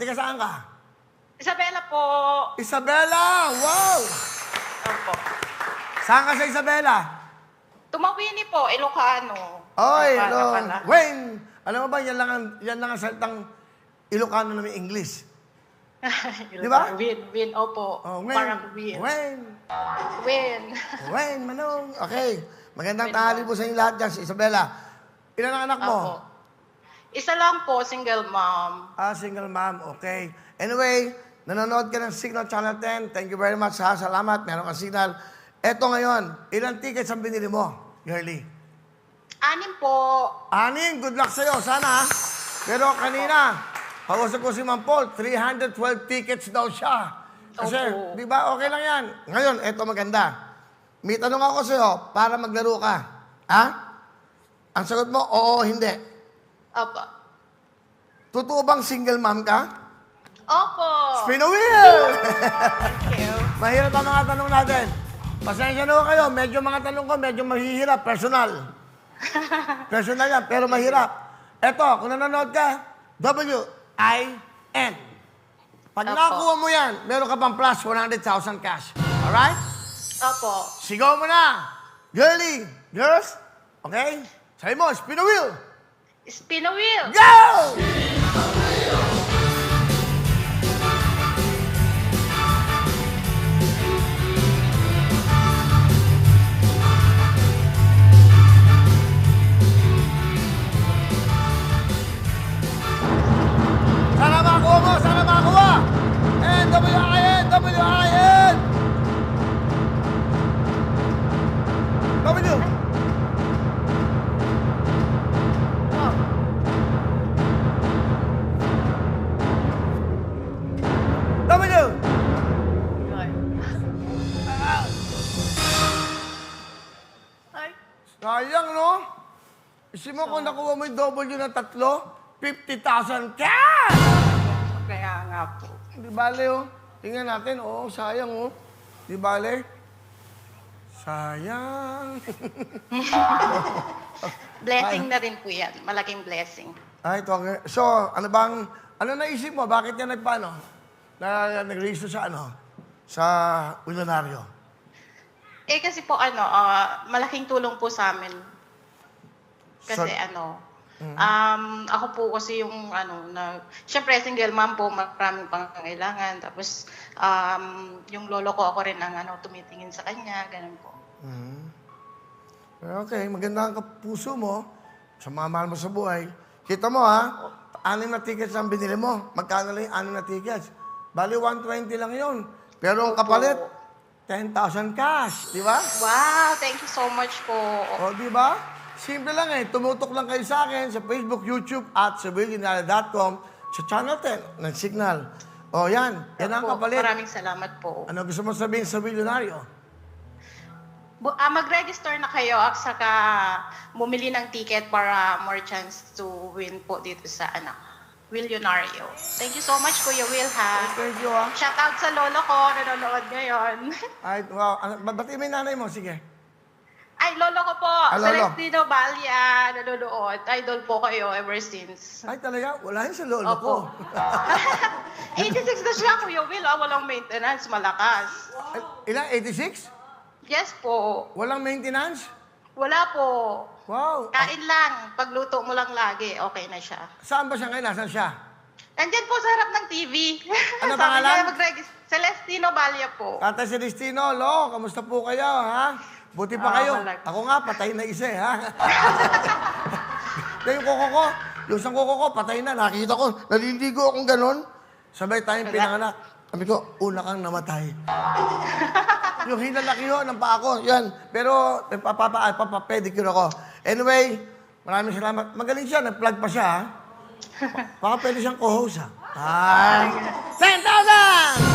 Tiga saan ka? Isabela po. Isabela! Wow! Opo. Saan ka sa Isabela? Tumawini po, Ilocano. Oy, Ilocano hello. pala. Wayne! Alam mo ba, yan lang ang salitang Ilocano na may English. Di ba? Win, opo. Oh, Wayne. Parang win. Wayne. Win. Wayne, Manong. Okay. Magandang tanghali po sa inyo lahat dyan, si Isabela. Ilan ang anak mo? Opo. Isa lang po, single mom. Ah, single mom. Okay. Anyway, nanonood ka ng Signal Channel 10. Thank you very much, ha. Salamat. Meron kang signal. Eto ngayon, ilang tickets ang binili mo, girlie? 6 po. 6. Good luck sa'yo. Sana, ha? Pero kanina, kausap ko si Ma'am Paul, 312 tickets daw siya. Kasi, Opo. di ba, okay lang yan. Ngayon, eto maganda. May tanong ako sa'yo para maglaro ka. Ha? Ang sagot mo, oo, hindi. Opo. Totoo bang single mom ka? Opo. Spin the wheel! Thank you. Mahirap ang mga tanong natin. Pasensya na ho kayo. Medyo mga tanong ko, medyo mahihirap. Personal. Personal yan, pero mahirap. Eto, kung nanonood ka, W-I-N. Pag Opo. nakuha mo yan, meron ka pang plus 100,000 cash. Alright? Opo. Sigaw mo na. Girlie, girls, okay? Sabi mo, spin the wheel. Spin a wheel. Go! Sana makakuha mo! Sana makakuha! N-W-I-N! W-I-N! W! Oh. W! Ay. Sayang, no? Isip mo kung nakuha mo yung W ng 3, 50,000 cash! Kaya nga po. Di bale, oh. Tingnan natin, oh, sayang, oh. Di bale? Sayang. Blessing na rin po yan. Malaking blessing. Ay, ito. So, ano naisip mo? Bakit yan nagpaano? Nag-register sa ano? Sa milyonaryo. Eh kasi po malaking tulong po sa amin. Kasi ako po kasi yung syempre single mom po, maraming pangangailangan. Tapos yung lolo ko ako rin ang tumitingin sa kanya, ganun po. Okay, maganda ang puso mo sa mga mahal mo sa buhay. Kita mo, ha? 6 na tickets ang binili mo. Magkano lang yung 6 na tickets? Bali, 120 lang yun. Pero ang kapalit, 10,000 cash. Di ba? Wow, thank you so much po. O, di ba? Simple lang eh. Tumutok lang kayo sa akin sa Facebook, YouTube, at sa willionaire.com sa Channel 10 ng Signal. O, yan. Yan ang Opo, kapalit. maraming salamat po. Ano gusto mo sabihin sa milyonaryo? Mag-register na kayo at saka bumili ng ticket para more chance to win po dito sa Willionario. Thank you so much, Kuya Will, ha? Thank you, ha? Shout out sa lolo ko, nanonood ngayon. Ay, wow. Ba't may nanay mo? Sige. Ay, lolo ko po, Ah, lolo. Celestino Balia, nanonood. Idol po kayo ever since. Ay, talaga? Wala yun sa lolo ko. Opo. 86 na siya, Kuya Will. Walang maintenance, malakas. Ay, ilang? 86? Yes po. Walang maintenance? Wala po. Wow. Kain lang. Pagluto mo lang lagi, okay na siya. Saan ba siya ngayon? Nasaan siya? Nandyan po sa harap ng TV. Ano Sabi pangalan? niya, mag-register. Celestino Balia po. Tatay Celestino, lo, kamusta po kayo, ha? Buti pa kayo. malag. Ako nga, patay na isa, ha? Yung kuko ko, yung isang kuko ko, patay na. Nakita ko, naliligo akong ganon. Sabay tayong pinanganak. Sabi ko, una kang namatay. Yung hinalaki ho ng paa ko, yan. Pero, papapedicure ako. Anyway, maraming salamat. Magaling siya, nag-plug pa siya, ha? Baka pwede siyang co-host, ha? 10,000!